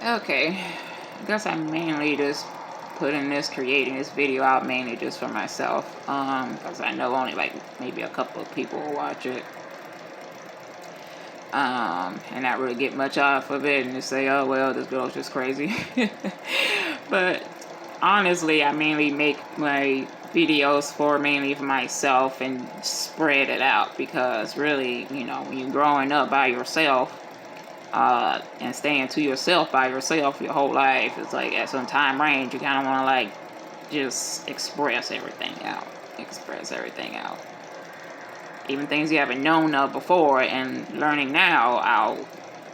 Okay, I guess I mainly just creating this video out mainly just for myself. Because I know only like maybe a couple of people will watch it. And not really get much off of it and just say, oh well, this girl's just crazy. But honestly, I mainly make my videos mainly for myself and spread it out, because really, when you're growing up by yourself, and staying to yourself by yourself your whole life, it's like at some time range you kind of want to like just express everything out. Even things you haven't known of before and learning now, I'll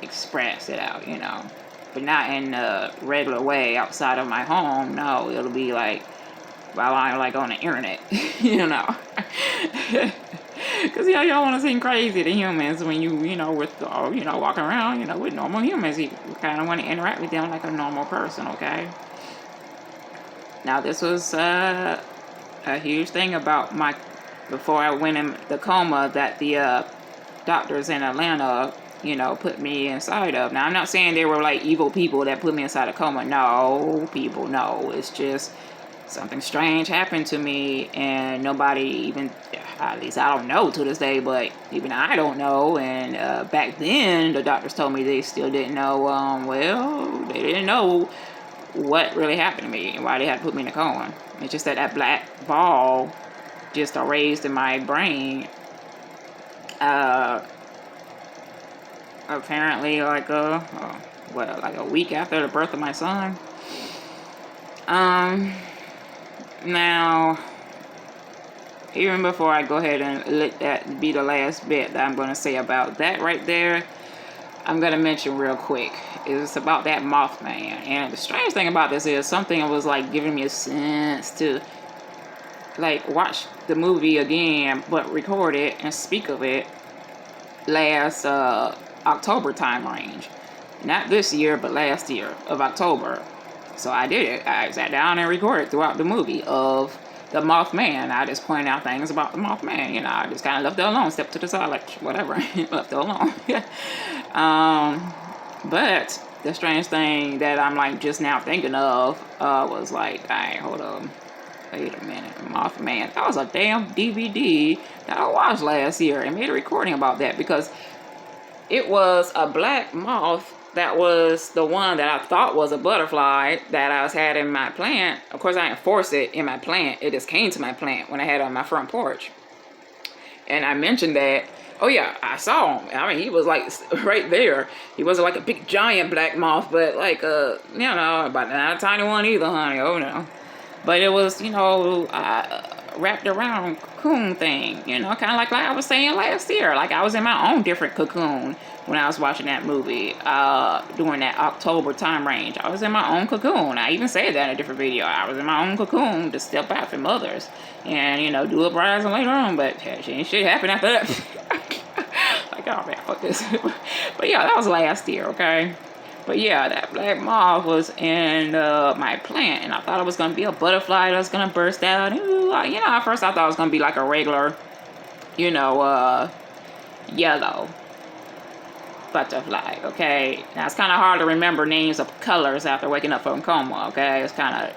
express it out, but not in a regular way outside of my home. No, it'll be like while I'm like on the internet. Because y'all want to seem crazy to humans when with walking around, with normal humans. You kind of want to interact with them like a normal person, okay? Now, this was a huge thing about before I went in the coma that the doctors in Atlanta, put me inside of. Now, I'm not saying they were like evil people that put me inside a coma. No, people, no. It's just something strange happened to me, and nobody even, at least I don't know to this day, but even I don't know. And back then, the doctors told me they still didn't know. They didn't know what really happened to me and why they had to put me in a coma. It's just that black ball just erased in my brain. Apparently, like a week after the birth of my son. Now, even before I go ahead and let that be the last bit that I'm going to say about that right there, I'm going to mention real quick. It's about that Mothman. And the strange thing about this is something that was like giving me a sense to like watch the movie again, but record it and speak of it last October time range. Not this year, but last year of October. So I did it. I sat down and recorded throughout the movie of the Mothman. I just pointed out things about the Mothman. I just kind of left it alone, stepped to the side, like, whatever, left it alone. But the strange thing that I'm like just now thinking of was like, dang, hold on. Wait a minute, Mothman. That was a damn DVD that I watched last year and made a recording about that, because it was a black moth that was the one that I thought was a butterfly that I had in my plant. Of course, I didn't force it in my plant. It just came to my plant when I had it on my front porch. And I mentioned that, oh yeah, I saw him. I mean, he was like right there. He wasn't like a big giant black moth, but like but not a tiny one either, honey. Oh no. But it was, wrapped around cocoon thing, kind of like I was saying last year. Like I was in my own different cocoon when I was watching that movie during that October time range. I was in my own cocoon. I even said that in a different video. I was in my own cocoon to step out from others and, do uprising later on. But shit happened after that. Like, oh man, fuck this. But yeah, that was last year, okay? But yeah, that black moth was in my plant, and I thought it was going to be a butterfly that was going to burst out. At first I thought it was going to be like a regular, yellow butterfly, okay? Now, it's kind of hard to remember names of colors after waking up from coma, okay? It's kind of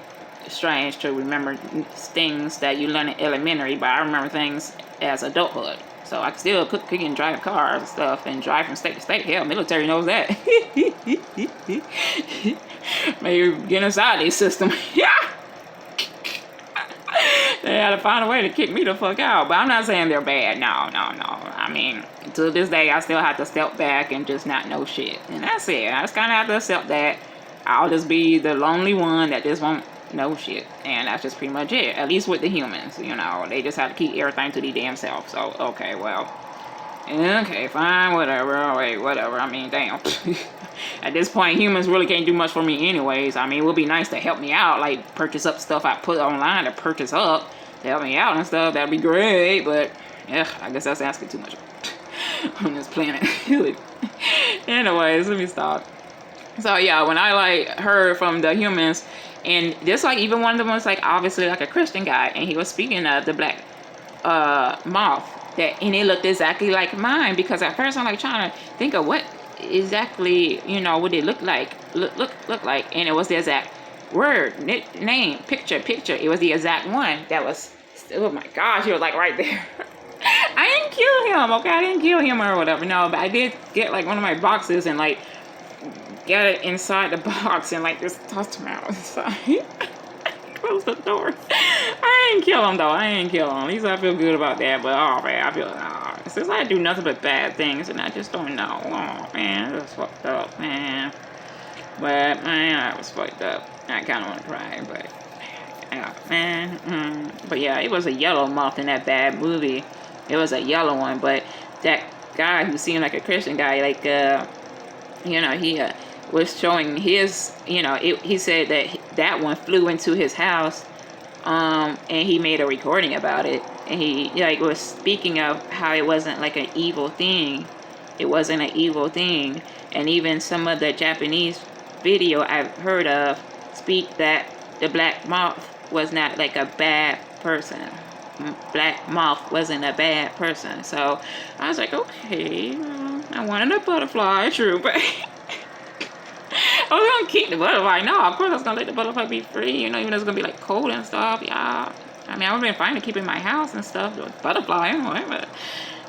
strange to remember things that you learn in elementary, but I remember things as adulthood. So I can still cook and drive cars and stuff and drive from state to state. Hell, military knows that. Maybe get inside their system. Yeah. They had to find a way to kick me the fuck out. But I'm not saying they're bad. No. I mean, to this day, I still have to step back and just not know shit. And that's it. I just kind of have to accept that. I'll just be the lonely one that just won't know shit. And that's just pretty much it. At least with the humans, they just have to keep everything to their damn self. So, okay, well. Okay, fine, whatever. Oh, wait, whatever. I mean, damn. At this point, humans really can't do much for me anyways. I mean, it would be nice to help me out. Like, purchase up stuff I put online to purchase up to help me out and stuff. That'd be great. But, yeah, I guess that's asking too much on this planet. Anyways, let me stop. So yeah, when I like heard from the humans, and this like even one of them was like obviously like a Christian guy, and he was speaking of the black moth and it looked exactly like mine, because at first I'm like trying to think of what exactly, you know, what it looked like, look like, and it was the exact word, name, picture. It was the exact one that was. Oh my gosh, he was like right there. I didn't kill him, okay? I didn't kill him or whatever. No, but I did get like one of my boxes and like get it inside the box and like just tossed him out inside. Close the door. I didn't kill him though. I didn't kill him. At least I feel good about that. But oh man, I feel since I do nothing but bad things and I just don't know. Oh man, it was fucked up, man. But man, I was fucked up. I kind of want to cry, but yeah, man. But yeah, it was a yellow moth in that bad movie. It was a yellow one, but that guy who seemed like a Christian guy, like you know, he was showing his, you know, he said that one flew into his house, and he made a recording about it, and he like was speaking of how it wasn't like an evil thing. It wasn't an evil thing, and even some of the Japanese video I've heard of speak that the black moth was not like a bad person. Black moth wasn't a bad person. So I was like, okay, I wanted a butterfly, true, but I was gonna keep the butterfly. No, of course I was gonna let the butterfly be free. You know, even though it's gonna be like cold and stuff. Yeah, I mean, I would have been fine to keep it in my house and stuff. The butterfly, anyway, but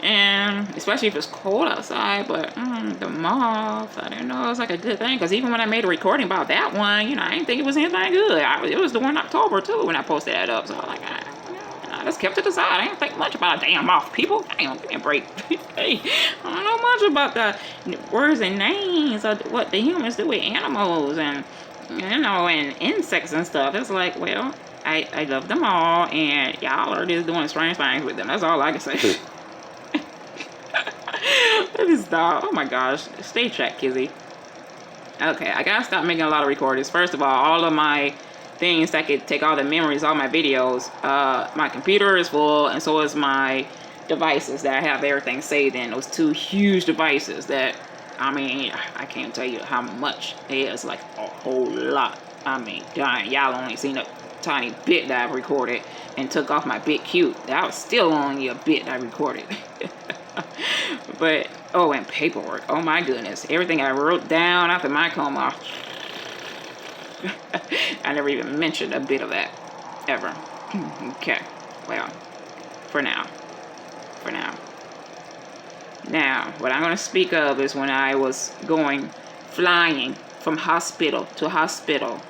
and especially if it's cold outside. But the moth, I didn't know it was like a good thing, because even when I made a recording about that one, you know, I didn't think it was anything good. It was the one in October too when I posted that up. So I was like, I just kept it aside. I didn't think much about a damn moth, people. Damn, give me a break. Hey, I don't know much about the words and names of what the humans do with animals and, you know, and insects and stuff. It's like, well, I love them all, and y'all are just doing strange things with them. That's all I can say. Let me stop. Oh my gosh. Stay track, Kizzy. Okay, I gotta stop making a lot of recordings. First of all of my things that could take all the memories, all my videos, my computer is full, and so is my devices that I have everything saved in. Those two huge devices that, I mean, I can't tell you how much it is, like a whole lot. I mean, darn, y'all only seen a tiny bit that I recorded and took off my bit cute. That was still only a bit I recorded. But, oh, and paperwork. Oh my goodness. Everything I wrote down after my coma. I never even mentioned a bit of that, ever. Okay, well, for now. Now, what I'm going to speak of is when I was flying from hospital to hospital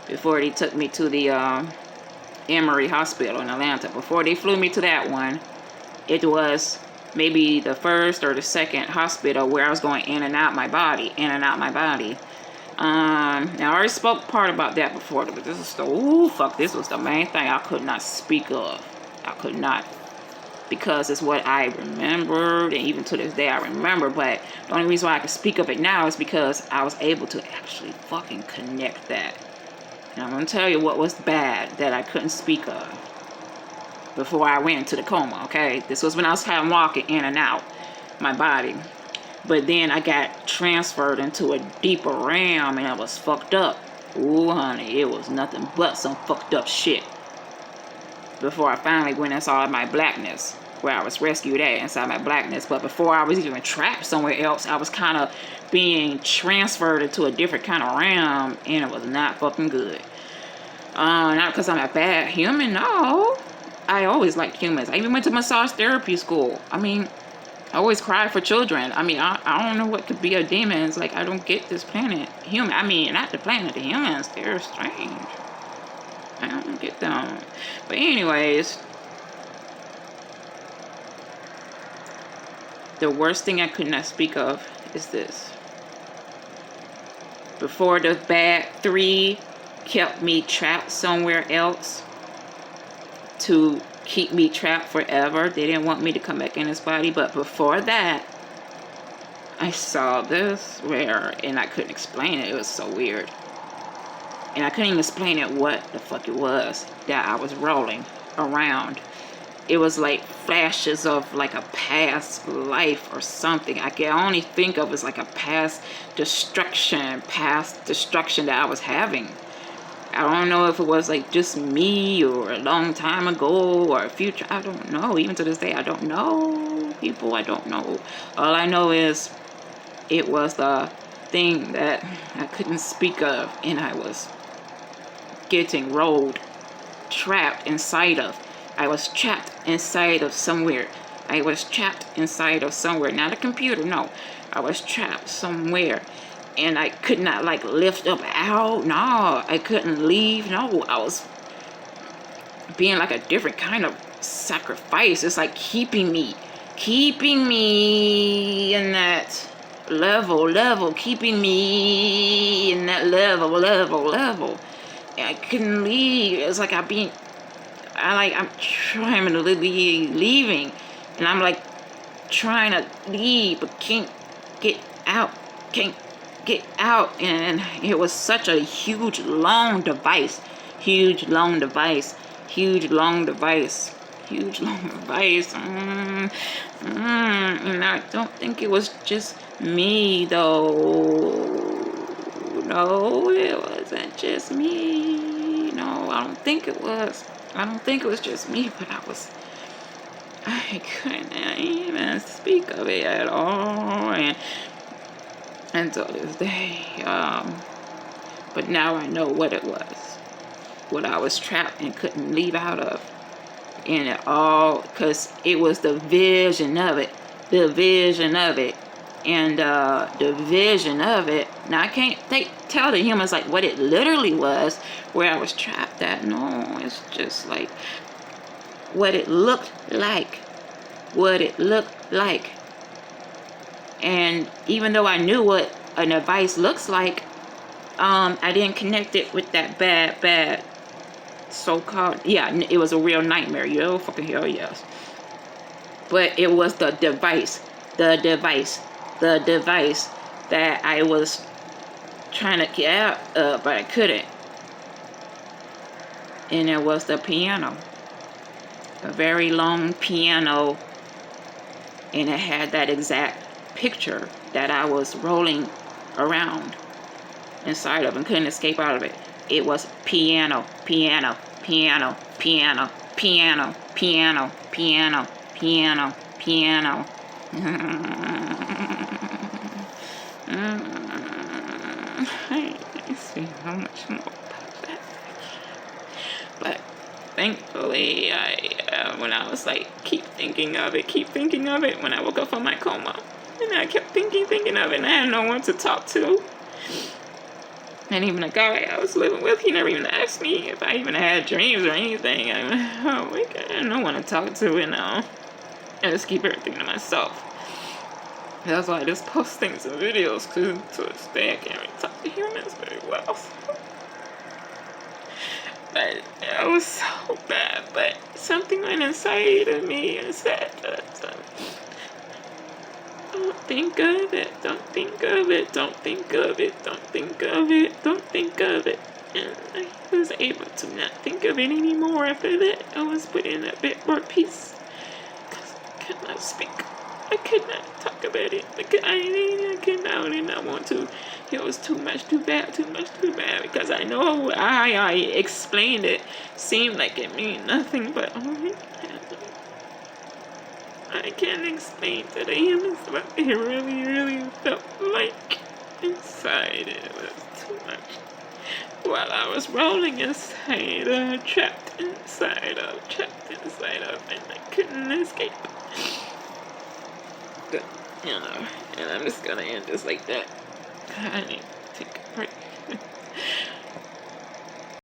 before they took me to the Emory Hospital in Atlanta. Before they flew me to that one, it was maybe the first or the second hospital where I was going in and out my body. Now I already spoke part about that before, but this is this was the main thing I could not speak of. I could not, because it's what I remembered, and even to this day I remember. But the only reason why I can speak of it now is because I was able to actually fucking connect that. And I'm gonna tell you what was bad that I couldn't speak of before I went into the coma. Okay, this was when I was walking in and out my body. But then I got transferred into a deeper realm, and I was fucked up. Ooh, honey, it was nothing but some fucked up shit. Before I finally went inside my blackness, where I was rescued at, inside my blackness. But before I was even trapped somewhere else, I was kind of being transferred into a different kind of realm, and it was not fucking good. Not because I'm a bad human, no. I always liked humans. I even went to massage therapy school. I mean, I always cry for children. I mean, I don't know what could be a demon. It's like, I don't get this planet. I mean, not the planet, the humans. They're strange. I don't get them. But anyways, the worst thing I could not speak of is this. Before the bad 3 kept me trapped somewhere else to keep me trapped forever. They didn't want me to come back in this body. But before that, I saw this and I couldn't explain it. It was so weird. And I couldn't even explain it what the fuck it was that I was rolling around. It was like flashes of like a past life or something. I can only think of as like a past destruction that I was having. I don't know if it was like just me or a long time ago or a future. I don't know. Even to this day, I don't know. People, I don't know. All I know is it was the thing that I couldn't speak of, and I was getting rolled, trapped inside of. I was trapped inside of somewhere. I was trapped inside of somewhere. Not a computer, no. I was trapped somewhere. And I could not like lift up out. No, I couldn't leave. No, I was being like a different kind of sacrifice. It's like keeping me in that level, keeping me in that level. And I couldn't leave. It's like I'm trying to be leaving, and I'm like trying to leave, but can't get out, and it was such a huge long device. And I don't think it was just me though. No, it wasn't just me. No, I don't think it was just me, but I couldn't even speak of it at all, and until this day. But now I know what it was, what I was trapped and couldn't leave out of, and it all because it was the vision of it, and the vision of it. Now I can't tell the humans like what it literally was, where I was trapped at. No, it's just like what it looked like. And even though I knew what a device looks like, I didn't connect it with that bad so-called, yeah, it was a real nightmare. You fucking hell yes. But it was the device that I was trying to get out of, but I couldn't. And it was the piano, a very long piano, and it had that exact picture that I was rolling around inside of and couldn't escape out of it. It was piano. I see how much more about that. But thankfully, when I was like, keep thinking of it, when I woke up from my coma, and I kept thinking of it, and I had no one to talk to. And even the guy I was living with, he never even asked me if I even had dreams or anything. I had no one to talk to, and I just keep everything to myself. That's why I just post things and videos, because to this day I can't really talk to humans very well. But it was so bad. But something went inside of me and said, don't think of it. And I was able to not think of it anymore after that. I was put in a bit more peace, because I could not speak. I could not talk about it. I did not want to. It was too bad, because I know I explained it. Seemed like it mean nothing, but I can't explain to the humans what it really felt like inside. It was too much. While I was rolling inside, trapped inside of, and I couldn't escape. But, and I'm just gonna end this like that. I need to take a break.